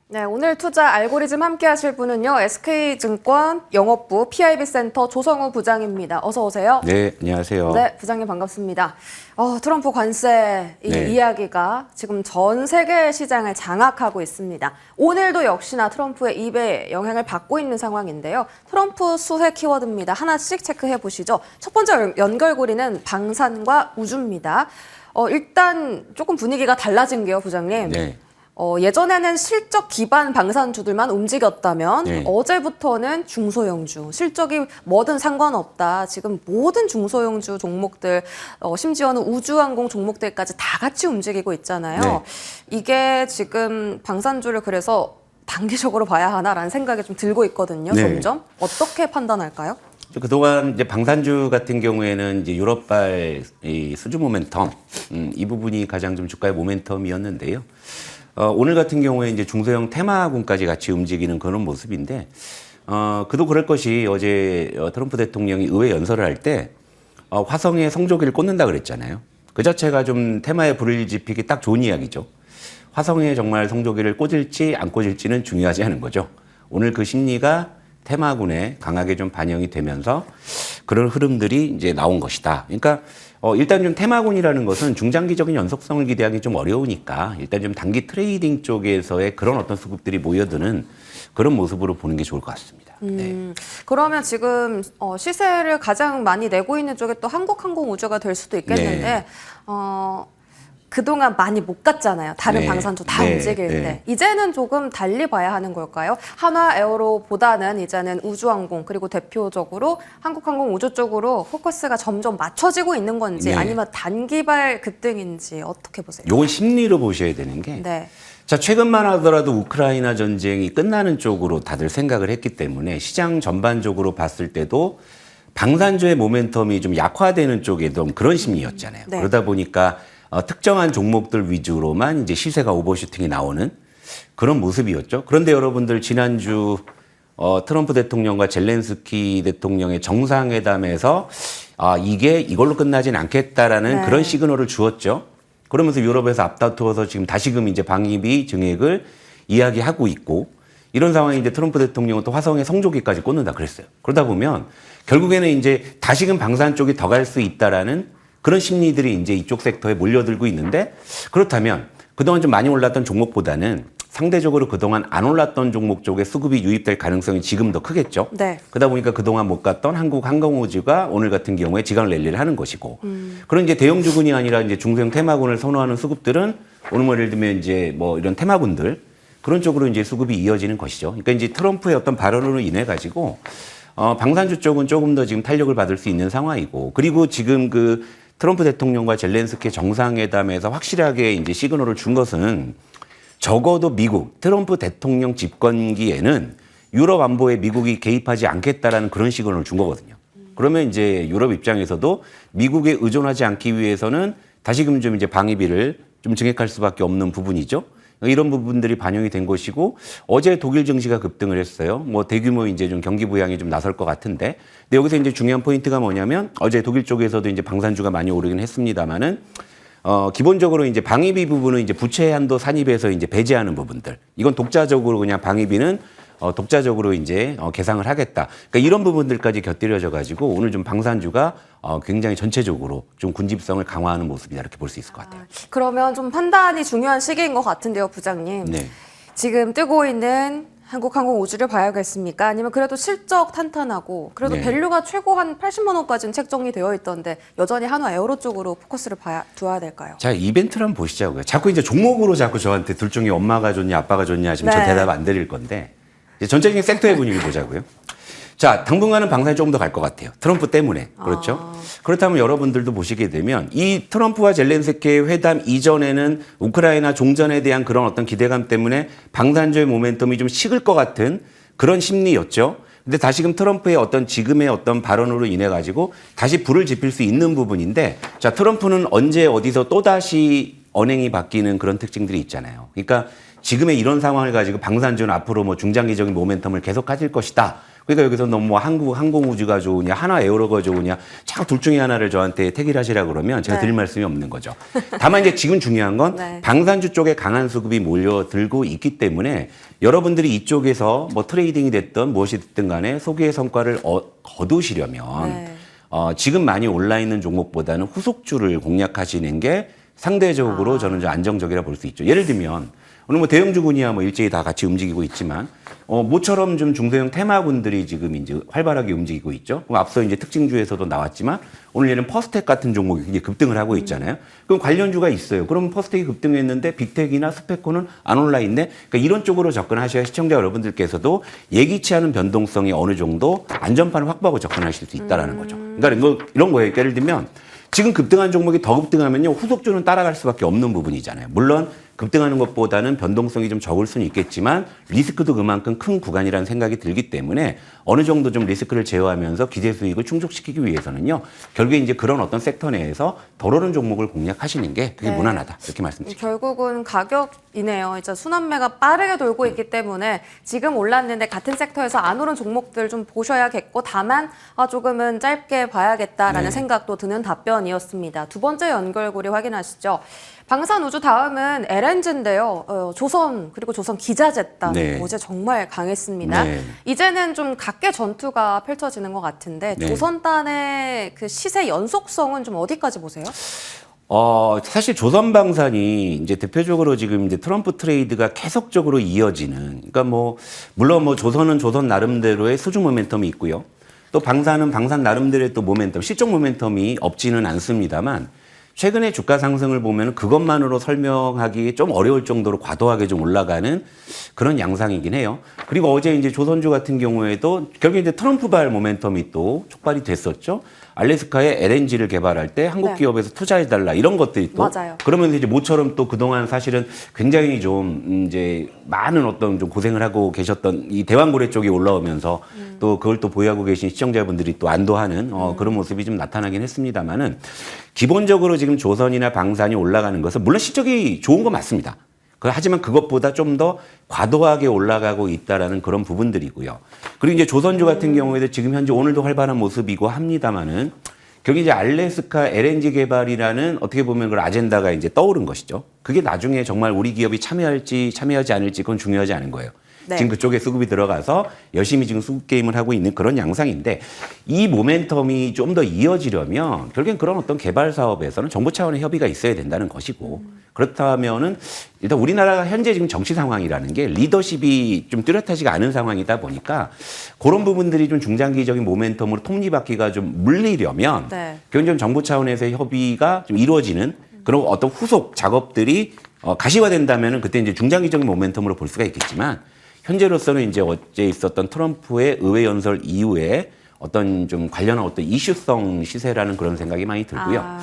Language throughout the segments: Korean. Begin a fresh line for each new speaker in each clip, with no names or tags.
네, 오늘 투자 알고리즘 함께 하실 분은요. SK증권 영업부 PIB센터 조성우 부장입니다. 어서 오세요.
네, 안녕하세요.
네, 부장님 반갑습니다. 트럼프 관세 이
네.
이야기가 지금 전 세계 시장을 장악하고 있습니다. 오늘도 역시나 트럼프의 입에 영향을 받고 있는 상황인데요. 트럼프 수혜 키워드입니다. 하나씩 체크해 보시죠. 첫 번째 연결고리는 방산과 우주입니다. 일단 조금 분위기가 달라진 게요, 부장님.
네.
예전에는 실적 기반 방산주들만 움직였다면
네.
어제부터는 중소형주, 실적이 뭐든 상관없다. 지금 모든 중소형주 종목들, 심지어는 우주항공 종목들까지 다 같이 움직이고 있잖아요.
네.
이게 지금 방산주를 그래서 단기적으로 봐야 하나라는 생각이 좀 들고 있거든요.
네.
점점. 어떻게 판단할까요?
그동안 이제 방산주 같은 경우에는 이제 유럽발 이 수주 모멘텀, 이 부분이 가장 좀 주가의 모멘텀이었는데요. 오늘 같은 경우에 이제 중소형 테마군까지 같이 움직이는 그런 모습인데, 그도 그럴 것이 어제 트럼프 대통령이 의회 연설을 할 때, 화성에 성조기를 꽂는다 그랬잖아요. 그 자체가 좀 테마에 불을 지피기 딱 좋은 이야기죠. 화성에 정말 성조기를 꽂을지 안 꽂을지는 중요하지 않은 거죠. 오늘 그 심리가 테마군에 강하게 좀 반영이 되면서 그런 흐름들이 이제 나온 것이다. 그러니까 일단 좀 테마군이라는 것은 중장기적인 연속성을 기대하기 좀 어려우니까 일단 좀 단기 트레이딩 쪽에서의 그런 어떤 수급들이 모여드는 그런 모습으로 보는 게 좋을 것 같습니다. 네.
그러면 지금 시세를 가장 많이 내고 있는 쪽에 또 한국항공우주가 될 수도 있겠는데
네.
그동안 많이 못 갔잖아요. 다른
네.
방산주 다
네.
움직일
네.
때. 이제는 조금 달리 봐야 하는 걸까요? 한화에어로보다는 이제는 우주항공 그리고 대표적으로 한국항공우주 쪽으로 포커스가 점점 맞춰지고 있는 건지
네.
아니면 단기발 급등인지 어떻게 보세요?
요건 심리로 보셔야 되는 게
네.
자, 최근만 하더라도 우크라이나 전쟁이 끝나는 쪽으로 다들 생각을 했기 때문에 시장 전반적으로 봤을 때도 방산주의 모멘텀이 좀 약화되는 쪽에 좀 그런 심리였잖아요.
네.
그러다 보니까 특정한 종목들 위주로만 이제 시세가 오버슈팅이 나오는 그런 모습이었죠. 그런데 여러분들 지난주 트럼프 대통령과 젤렌스키 대통령의 정상회담에서 이게 이걸로 끝나진 않겠다라는
네.
그런 시그널을 주었죠. 그러면서 유럽에서 앞다투어서 지금 다시금 이제 방위비 증액을 이야기하고 있고 이런 상황에 이제 트럼프 대통령은 또 화성에 성조기까지 꽂는다 그랬어요. 그러다 보면 결국에는 이제 다시금 방산 쪽이 더 갈 수 있다라는 그런 심리들이 이제 이쪽 섹터에 몰려들고 있는데 그렇다면 그동안 좀 많이 올랐던 종목보다는 상대적으로 그동안 안 올랐던 종목 쪽에 수급이 유입될 가능성이 지금 더 크겠죠.
네.
그러다 보니까 그동안 못 갔던 한국항공우주가 오늘 같은 경우에 지강 랠리를 하는 것이고 그런 이제 대형 주군이 아니라 이제 중소형 테마군을 선호하는 수급들은 오늘 뭐 예를 들면 이제 뭐 이런 테마군들 그런 쪽으로 이제 수급이 이어지는 것이죠. 그러니까 이제 트럼프의 어떤 발언으로 인해 가지고 방산주 쪽은 조금 더 지금 탄력을 받을 수 있는 상황이고 그리고 지금 그 트럼프 대통령과 젤렌스키 정상회담에서 확실하게 이제 시그널을 준 것은 적어도 미국 트럼프 대통령 집권기에는 유럽 안보에 미국이 개입하지 않겠다라는 그런 시그널을 준 거거든요. 그러면 이제 유럽 입장에서도 미국에 의존하지 않기 위해서는 다시금 좀 이제 방위비를 좀 증액할 수밖에 없는 부분이죠. 이런 부분들이 반영이 된 것이고 어제 독일 증시가 급등을 했어요. 뭐 대규모 이제 좀 경기 부양이 좀 나설 것 같은데 근데 여기서 이제 중요한 포인트가 뭐냐면 어제 독일 쪽에서도 이제 방산주가 많이 오르긴 했습니다만은 기본적으로 이제 방위비 부분은 이제 부채 한도 산입에서 이제 배제하는 부분들 이건 독자적으로 그냥 방위비는 독자적으로 이제 계상을 하겠다. 그러니까 이런 부분들까지 곁들여져 가지고 오늘 좀 방산주가 굉장히 전체적으로 좀 군집성을 강화하는 모습이다 이렇게 볼 수 있을 것 같아요.
그러면 좀 판단이 중요한 시기인 것 같은데요, 부장님.
네.
지금 뜨고 있는 한국항공우주를 봐야겠습니까? 아니면 그래도 실적 탄탄하고 그래도
네.
밸류가 최고 한 80만 원까지는 책정이 되어 있던데 여전히 한화에어로 쪽으로 포커스를 두어야 될까요?
자, 이벤트를 한번 보시자고요. 자꾸 이제 종목으로 자꾸 저한테 둘 중에 엄마가 좋냐, 아빠가 좋냐 하시면 저
네.
대답 안 드릴 건데 이제 전체적인 섹터의 분위기 보자고요. 자, 당분간은 방산이 조금 더 갈 것 같아요. 트럼프 때문에. 그렇죠? 그렇다면 여러분들도 보시게 되면 이 트럼프와 젤렌스키의 회담 이전에는 우크라이나 종전에 대한 그런 어떤 기대감 때문에 방산주의 모멘텀이 좀 식을 것 같은 그런 심리였죠. 근데 다시금 트럼프의 어떤 지금의 어떤 발언으로 인해 가지고 다시 불을 지필 수 있는 부분인데 자, 트럼프는 언제 어디서 또다시 언행이 바뀌는 그런 특징들이 있잖아요. 그러니까 지금의 이런 상황을 가지고 방산주는 앞으로 뭐 중장기적인 모멘텀을 계속 가질 것이다. 그러니까 여기서 너무 뭐 한국항공우주가 좋으냐, 하나에어로가 좋으냐, 자꾸 둘 중에 하나를 저한테 택일 하시라 그러면 제가
네.
드릴 말씀이 없는 거죠. 다만 이제 지금 중요한 건
네.
방산주 쪽에 강한 수급이 몰려들고 있기 때문에 여러분들이 이쪽에서 뭐 트레이딩이 됐든 무엇이 됐든 간에 소기의 성과를 거두시려면
네.
지금 많이 올라 있는 종목보다는 후속주를 공략하시는 게 상대적으로 저는 좀 안정적이라 볼 수 있죠. 예를 들면 오늘 뭐 대형주군이야 뭐 일제히 다 같이 움직이고 있지만 모처럼 좀 중소형 테마군들이 지금 이제 활발하게 움직이고 있죠. 그럼 앞서 이제 특징주에서도 나왔지만 오늘 얘는 퍼스텍 같은 종목이 굉장히 급등을 하고 있잖아요. 그럼 관련주가 있어요. 그럼 퍼스텍이 급등했는데 빅텍이나 스페코는 안 올라 있네. 그러니까 이런 쪽으로 접근하셔야 시청자 여러분들께서도 예기치 않은 변동성이 어느 정도 안전판을 확보하고 접근하실 수 있다라는 거죠. 그러니까 이런 거예요. 예를 들면 지금 급등한 종목이 더 급등하면요 후속주는 따라갈 수밖에 없는 부분이잖아요. 물론 급등하는 것보다는 변동성이 좀 적을 수는 있겠지만 리스크도 그만큼 큰 구간이라는 생각이 들기 때문에 어느 정도 좀 리스크를 제어하면서 기대 수익을 충족시키기 위해서는요 결국에 이제 그런 어떤 섹터 내에서 덜 오른 종목을 공략하시는 게 그게
네.
무난하다 이렇게 말씀드립니다.
결국은 가격이네요. 이제 순환매가 빠르게 돌고 있기 때문에 지금 올랐는데 같은 섹터에서 안 오른 종목들 좀 보셔야겠고 다만 조금은 짧게 봐야겠다라는
네.
생각도 드는 답변이었습니다. 두 번째 연결고리 확인하시죠. 방산우주 다음은 LNG인데요. 조선 그리고 조선 기자재단
네.
어제 정말 강했습니다.
네.
이제는 좀 각계 전투가 펼쳐지는 것 같은데
네.
조선단의 그 시세 연속성은 좀 어디까지 보세요?
사실 조선방산이 이제 대표적으로 지금 이제 트럼프 트레이드가 계속적으로 이어지는, 그러니까 뭐, 물론 뭐 조선은 조선 나름대로의 수주 모멘텀이 있고요. 또 방산은 방산 나름대로의 또 모멘텀, 실적 모멘텀이 없지는 않습니다만 최근에 주가 상승을 보면 그것만으로 설명하기 좀 어려울 정도로 과도하게 좀 올라가는 그런 양상이긴 해요. 그리고 어제 이제 조선주 같은 경우에도 결국에 이제 트럼프발 모멘텀이 또 촉발이 됐었죠. 알래스카에 LNG를 개발할 때 한국
네.
기업에서 투자해달라 이런 것들이 또
맞아요.
그러면서 이제 모처럼 또 그동안 사실은 굉장히 좀 이제 많은 어떤 좀 고생을 하고 계셨던 이 대왕고래 쪽이 올라오면서 또 그걸 또 보유하고 계신 시청자분들이 또 안도하는 그런 모습이 좀 나타나긴 했습니다만은 기본적으로 지금 조선이나 방산이 올라가는 것은 물론 실적이 좋은 건 맞습니다. 하지만 그것보다 좀 더 과도하게 올라가고 있다라는 그런 부분들이고요. 그리고 이제 조선주 같은 경우에도 지금 현재 오늘도 활발한 모습이고 합니다만은 결국 이제 알래스카 LNG 개발이라는 어떻게 보면 그 아젠다가 이제 떠오른 것이죠. 그게 나중에 정말 우리 기업이 참여할지 참여하지 않을지 그건 중요하지 않은 거예요.
네.
지금 그쪽에 수급이 들어가서 열심히 지금 수급 게임을 하고 있는 그런 양상인데 이 모멘텀이 좀 더 이어지려면 결국엔 그런 어떤 개발 사업에서는 정부 차원의 협의가 있어야 된다는 것이고 그렇다면은 일단 우리나라가 현재 지금 정치 상황이라는 게 리더십이 좀 뚜렷하지가 않은 상황이다 보니까 그런 부분들이 좀 중장기적인 모멘텀으로 톱니바퀴가 좀 물리려면
네.
결국엔 정부 차원에서의 협의가 좀 이루어지는 그런 어떤 후속 작업들이 가시화된다면은 그때 이제 중장기적인 모멘텀으로 볼 수가 있겠지만 현재로서는 이제 어제 있었던 트럼프의 의회 연설 이후에 어떤 좀 관련한 어떤 이슈성 시세라는 그런 생각이 많이 들고요.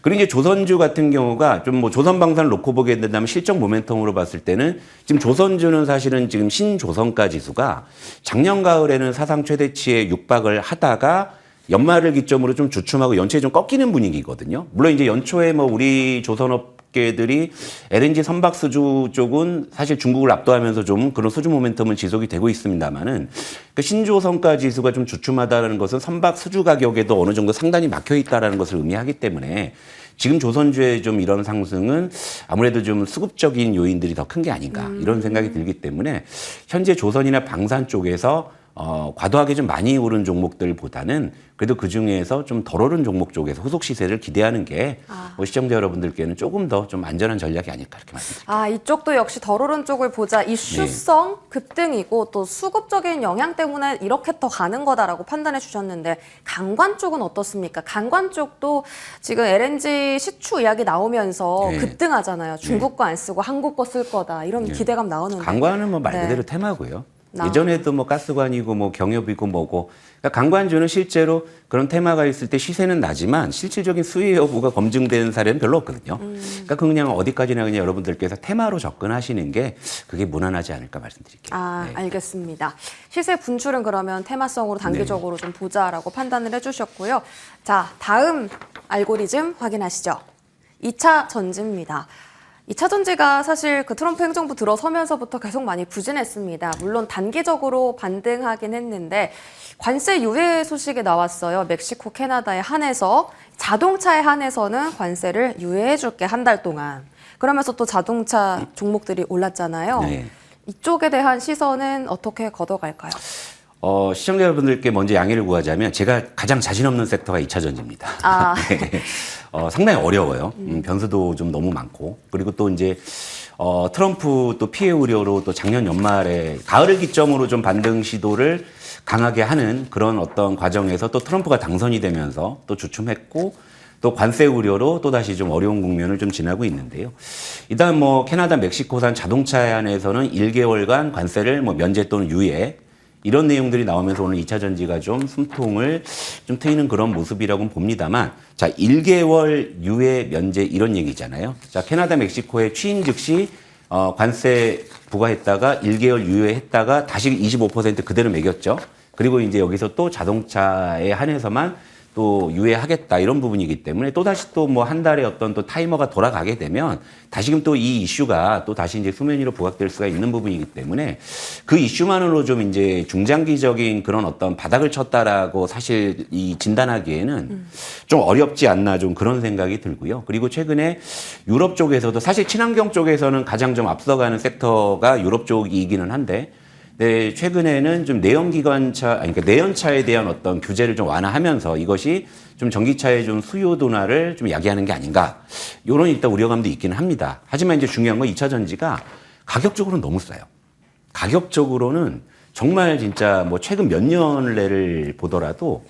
그리고 이제 조선주 같은 경우가 좀 뭐 조선방산을 놓고 보게 된다면 실적 모멘텀으로 봤을 때는 지금 조선주는 사실은 지금 신조선가 지수가 작년 가을에는 사상 최대치에 육박을 하다가 연말을 기점으로 좀 주춤하고 연초에 좀 꺾이는 분위기거든요. 물론 이제 연초에 뭐 우리 조선업계들이 LNG 선박 수주 쪽은 사실 중국을 압도하면서 좀 그런 수주 모멘텀은 지속이 되고 있습니다만은 그 신조선가 지수가 좀 주춤하다는 것은 선박 수주 가격에도 어느 정도 상단이 막혀 있다라는 것을 의미하기 때문에 지금 조선주의 좀 이런 상승은 아무래도 좀 수급적인 요인들이 더 큰 게 아닌가 이런 생각이 들기 때문에 현재 조선이나 방산 쪽에서 과도하게 좀 많이 오른 종목들보다는 그래도 그 중에서 좀 덜 오른 종목 쪽에서 후속 시세를 기대하는 게 뭐 시청자 여러분들께는 조금 더 좀 안전한 전략이 아닐까 이렇게 말씀드립니다.
이쪽도 역시 덜 오른 쪽을 보자. 이슈성 급등이고 또 수급적인 영향 때문에 이렇게 더 가는 거다라고 판단해 주셨는데 강관 쪽은 어떻습니까? 강관 쪽도 지금 LNG 시추 이야기 나오면서
네.
급등하잖아요. 중국 거 안 쓰고 한국 거 쓸 거다. 이런 기대감 나오는데.
강관은 뭐 말 그대로
네.
테마고요. 예전에도 뭐 가스관이고 뭐 경협이고 뭐고 그러니까 강관주는 실제로 그런 테마가 있을 때 시세는 나지만 실질적인 수혜 여부가 검증되는 사례는 별로 없거든요. 그러니까 그냥 어디까지나 그냥 여러분들께서 테마로 접근하시는 게 그게 무난하지 않을까 말씀드릴게요. 네.
알겠습니다. 시세 분출은 그러면 테마성으로 단기적으로 좀 보자라고 판단을 해주셨고요. 자, 다음 알고리즘 확인하시죠. 2차 전지입니다. 2차 전지가 사실 그 트럼프 행정부 들어서면서부터 계속 많이 부진했습니다. 물론 단기적으로 반등하긴 했는데 관세 유예 소식이 나왔어요. 멕시코, 캐나다에 한해서 자동차에 한해서는 관세를 유예해 줄게 한 달 동안. 그러면서 또 자동차 종목들이 올랐잖아요.
네.
이쪽에 대한 시선은 어떻게 걷어갈까요?
시청자 여러분들께 먼저 양해를 구하자면 제가 가장 자신 없는 섹터가 2차 전지입니다.
아.
네. 상당히 어려워요. 변수도 좀 너무 많고 그리고 또 이제 트럼프 또 피해 우려로 또 작년 연말에 가을을 기점으로 좀 반등 시도를 강하게 하는 그런 어떤 과정에서 또 트럼프가 당선이 되면서 또 주춤했고 또 관세 우려로 또 다시 좀 어려운 국면을 좀 지나고 있는데요. 일단 뭐 캐나다, 멕시코산 자동차에 한해서는 1개월간 관세를 뭐 면제 또는 유예 이런 내용들이 나오면서 오늘 2차 전지가 좀 숨통을 좀 트이는 그런 모습이라고는 봅니다만, 자, 1개월 유예 면제 이런 얘기잖아요. 자, 캐나다, 멕시코에 취임 즉시 관세 부과했다가 1개월 유예했다가 다시 25% 그대로 매겼죠. 그리고 이제 여기서 또 자동차에 한해서만 또 유예하겠다 이런 부분이기 때문에 또 다시 또 뭐 한 달에 어떤 또 타이머가 돌아가게 되면 다시금 또 이 이슈가 또 다시 이제 수면 위로 부각될 수가 있는 부분이기 때문에 그 이슈만으로 좀 이제 중장기적인 그런 어떤 바닥을 쳤다라고 사실 이 진단하기에는 좀 어렵지 않나 좀 그런 생각이 들고요. 그리고 최근에 유럽 쪽에서도 사실 친환경 쪽에서는 가장 좀 앞서가는 섹터가 유럽 쪽이기는 한데 네, 최근에는 좀 내연기관차, 그러니까 내연차에 대한 어떤 규제를 좀 완화하면서 이것이 좀 전기차의 좀 수요 둔화를 좀 야기하는 게 아닌가. 이런 일단 우려감도 있기는 합니다. 하지만 이제 중요한 건 2차 전지가 가격적으로는 너무 싸요. 가격적으로는 정말 진짜 뭐 최근 몇 년을 보더라도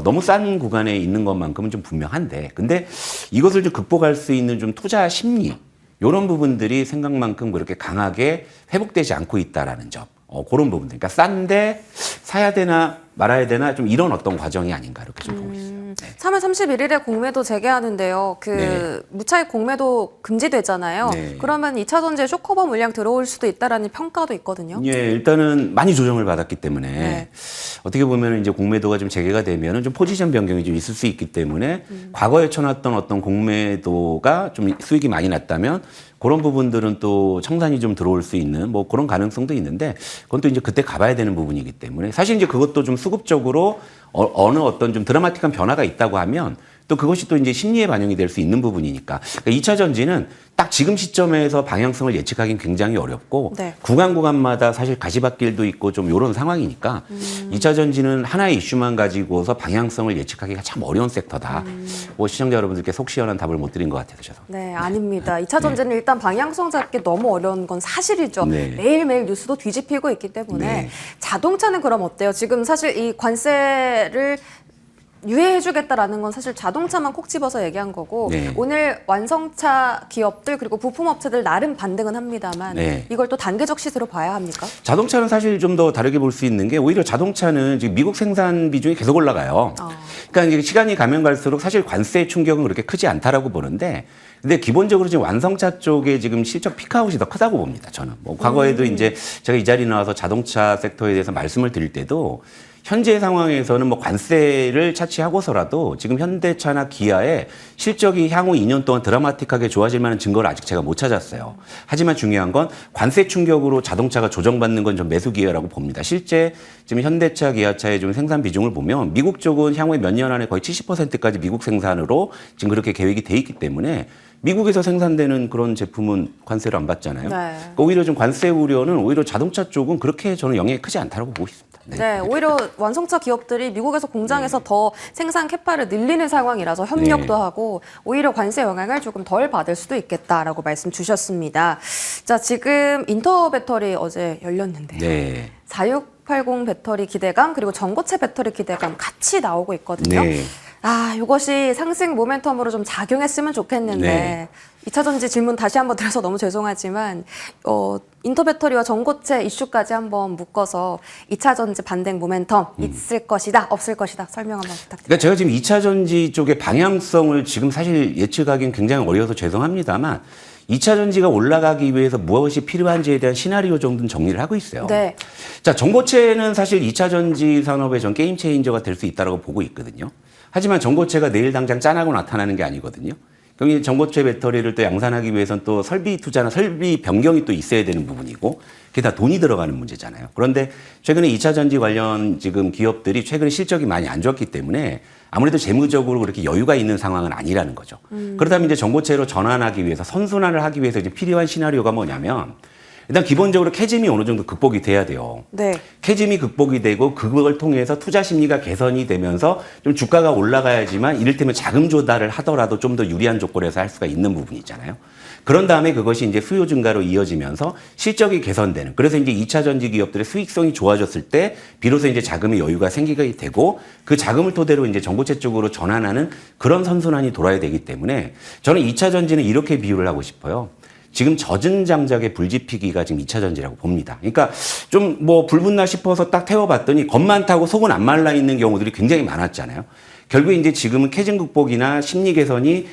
너무 싼 구간에 있는 것만큼은 좀 분명한데 근데 이것을 좀 극복할 수 있는 좀 투자 심리 이런 부분들이 생각만큼 그렇게 강하게 회복되지 않고 있다라는 점. 그런 부분들. 그러니까 싼데 사야 되나 말아야 되나 좀 이런 어떤 과정이 아닌가 이렇게 좀 보고 있어요. 네.
3월 31일에 공매도 재개하는데요.
네.
무차익 공매도 금지되잖아요.
네.
그러면 2차 전지에 쇼커버 물량 들어올 수도 있다라는 평가도 있거든요.
예, 일단은 많이 조정을 받았기 때문에
네.
어떻게 보면 이제 공매도가 좀 재개가 되면은 좀 포지션 변경이 좀 있을 수 있기 때문에 과거에 쳐놨던 어떤 공매도가 좀 수익이 많이 났다면 그런 부분들은 또 청산이 좀 들어올 수 있는 뭐 그런 가능성도 있는데 그건 또 이제 그때 가봐야 되는 부분이기 때문에 사실 이제 그것도 좀 수급적으로 어느 어떤 좀 드라마틱한 변화가 있다고 하면 또 그것이 또 이제 심리에 반영이 될 수 있는 부분이니까. 그러니까 2차 전지는 딱 지금 시점에서 방향성을 예측하기는 굉장히 어렵고
네.
구간마다 사실 가시밭길도 있고 좀 이런 상황이니까 2차 전지는 하나의 이슈만 가지고서 방향성을 예측하기가 참 어려운 섹터다. 뭐 시청자 여러분들께 속 시원한 답을 못 드린 것 같아서 죄송합니다.
네, 아닙니다. 2차 전지는 일단 방향성 잡기 너무 어려운 건 사실이죠.
네.
매일매일 뉴스도 뒤집히고 있기 때문에
네.
자동차는 그럼 어때요? 지금 사실 이 관세를 유예해주겠다라는 건 사실 자동차만 콕 집어서 얘기한 거고
네.
오늘 완성차 기업들 그리고 부품업체들 나름 반등은 합니다만
네.
이걸 또 단계적 시세로 봐야 합니까?
자동차는 사실 좀 더 다르게 볼 수 있는 게 오히려 자동차는 지금 미국 생산 비중이 계속 올라가요. 그러니까 이제 시간이 가면 갈수록 사실 관세 충격은 그렇게 크지 않다라고 보는데 근데 기본적으로 지금 완성차 쪽에 지금 실적 피크아웃이 더 크다고 봅니다. 저는 뭐 과거에도 이제 제가 이 자리에 나와서 자동차 섹터에 대해서 말씀을 드릴 때도 현재 상황에서는 뭐 관세를 차치하고서라도 지금 현대차나 기아의 실적이 향후 2년 동안 드라마틱하게 좋아질 만한 증거를 아직 제가 못 찾았어요. 하지만 중요한 건 관세 충격으로 자동차가 조정받는 건 좀 매수 기회라고 봅니다. 실제 지금 현대차, 기아차의 좀 생산 비중을 보면 미국 쪽은 향후에 몇 년 안에 거의 70%까지 미국 생산으로 지금 그렇게 계획이 돼 있기 때문에 미국에서 생산되는 그런 제품은 관세를 안 받잖아요.
네.
그러니까 오히려 좀 관세 우려는 오히려 자동차 쪽은 그렇게 저는 영향이 크지 않다고 보고 있습니다.
네, 오히려 완성차 기업들이 미국에서 공장에서 더 생산 캐파를 늘리는 상황이라서 협력도 하고 오히려 관세 영향을 조금 덜 받을 수도 있겠다라고 말씀 주셨습니다. 자, 지금 인터 배터리 어제 열렸는데요.
네.
4680 배터리 기대감 그리고 전고체 배터리 기대감 같이 나오고 있거든요.
네.
이것이 상승 모멘텀으로 좀 작용했으면 좋겠는데
네.
2차 전지 질문 다시 한번 드려서 너무 죄송하지만 인터 배터리와 전고체 이슈까지 한번 묶어서 2차 전지 반등 모멘텀 있을 것이다, 없을 것이다 설명 한번 부탁드립니다.
그러니까 제가 지금 2차 전지 쪽의 방향성을 지금 사실 예측하기는 굉장히 어려워서 죄송합니다만 2차 전지가 올라가기 위해서 무엇이 필요한지에 대한 시나리오 정도는 정리를 하고 있어요.
네.
자, 전고체는 사실 2차 전지 산업의 전 게임 체인저가 될 수 있다고 보고 있거든요. 하지만 전고체가 내일 당장 짠하고 나타나는 게 아니거든요. 경기 전고체 배터리를 또 양산하기 위해서는 또 설비 투자나 설비 변경이 또 있어야 되는 부분이고 그게 다 돈이 들어가는 문제잖아요. 그런데 최근에 2차 전지 관련 지금 기업들이 최근에 실적이 많이 안 좋았기 때문에 아무래도 재무적으로 그렇게 여유가 있는 상황은 아니라는 거죠. 그렇다면 이제 전고체로 전환하기 위해서 선순환을 하기 위해서 이제 필요한 시나리오가 뭐냐면 일단 기본적으로 캐즘이 어느 정도 극복이 돼야 돼요.
네.
캐즘이 극복이 되고 그걸 통해서 투자 심리가 개선이 되면서 좀 주가가 올라가야지만 이를테면 자금 조달을 하더라도 좀 더 유리한 조건에서 할 수가 있는 부분이 있잖아요. 그런 다음에 그것이 이제 수요 증가로 이어지면서 실적이 개선되는. 그래서 이제 2차 전지 기업들의 수익성이 좋아졌을 때 비로소 이제 자금의 여유가 생기게 되고 그 자금을 토대로 이제 전고체 쪽으로 전환하는 그런 선순환이 돌아야 되기 때문에 저는 2차 전지는 이렇게 비유를 하고 싶어요. 지금 젖은 장작의 불지피기가 지금 2차 전지라고 봅니다. 그러니까 좀 뭐 불붙나 싶어서 딱 태워봤더니 겉만 타고 속은 안 말라 있는 경우들이 굉장히 많았잖아요. 결국에 이제 지금은 캐즘 극복이나 심리 개선이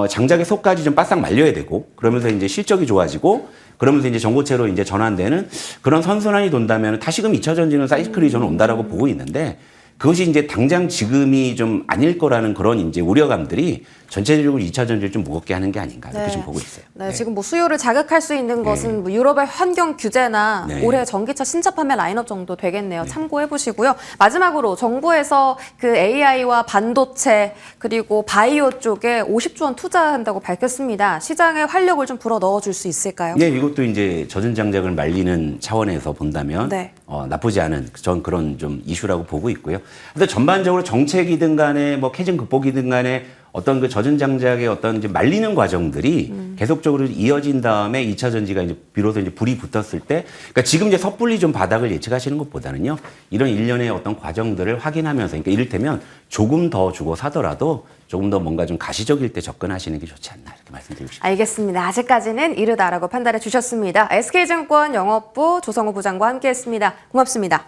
장작의 속까지 좀 바싹 말려야 되고 그러면서 이제 실적이 좋아지고 그러면서 이제 전고체로 이제 전환되는 그런 선순환이 돈다면 다시금 2차 전지는 사이클이 저는 온다라고 보고 있는데 그것이 이제 당장 지금이 좀 아닐 거라는 그런 이제 우려감들이 전체적으로 2차 전지를 좀 무겁게 하는 게 아닌가 이렇게
네.
좀 보고 있어요.
네, 지금 뭐 수요를 자극할 수 있는 것은 뭐 유럽의 환경 규제나
네.
올해 전기차 신차 판매 라인업 정도 되겠네요. 참고해 보시고요. 마지막으로 정부에서 그 AI와 반도체 그리고 바이오 쪽에 50조 원 투자한다고 밝혔습니다. 시장에 활력을 좀 불어 넣어줄 수 있을까요?
네, 이것도 이제 젖은 장작을 말리는 차원에서 본다면
네.
나쁘지 않은 전 그런 좀 이슈라고 보고 있고요. 근데 전반적으로 정책이든 간에 뭐 캐즘 극복이든 간에 어떤 그 젖은 장작의 어떤 이제 말리는 과정들이 계속적으로 이어진 다음에 2차 전지가 이제 비로소 이제 불이 붙었을 때, 그러니까 지금 이제 섣불리 좀 바닥을 예측하시는 것보다는요, 이런 일련의 어떤 과정들을 확인하면서, 그러니까 이를테면 조금 더 주고 사더라도 조금 더 뭔가 좀 가시적일 때 접근하시는 게 좋지 않나 이렇게 말씀드리고 싶습니다.
알겠습니다. 아직까지는 이르다라고 판단해 주셨습니다. SK증권 영업부 조성호 부장과 함께했습니다. 고맙습니다.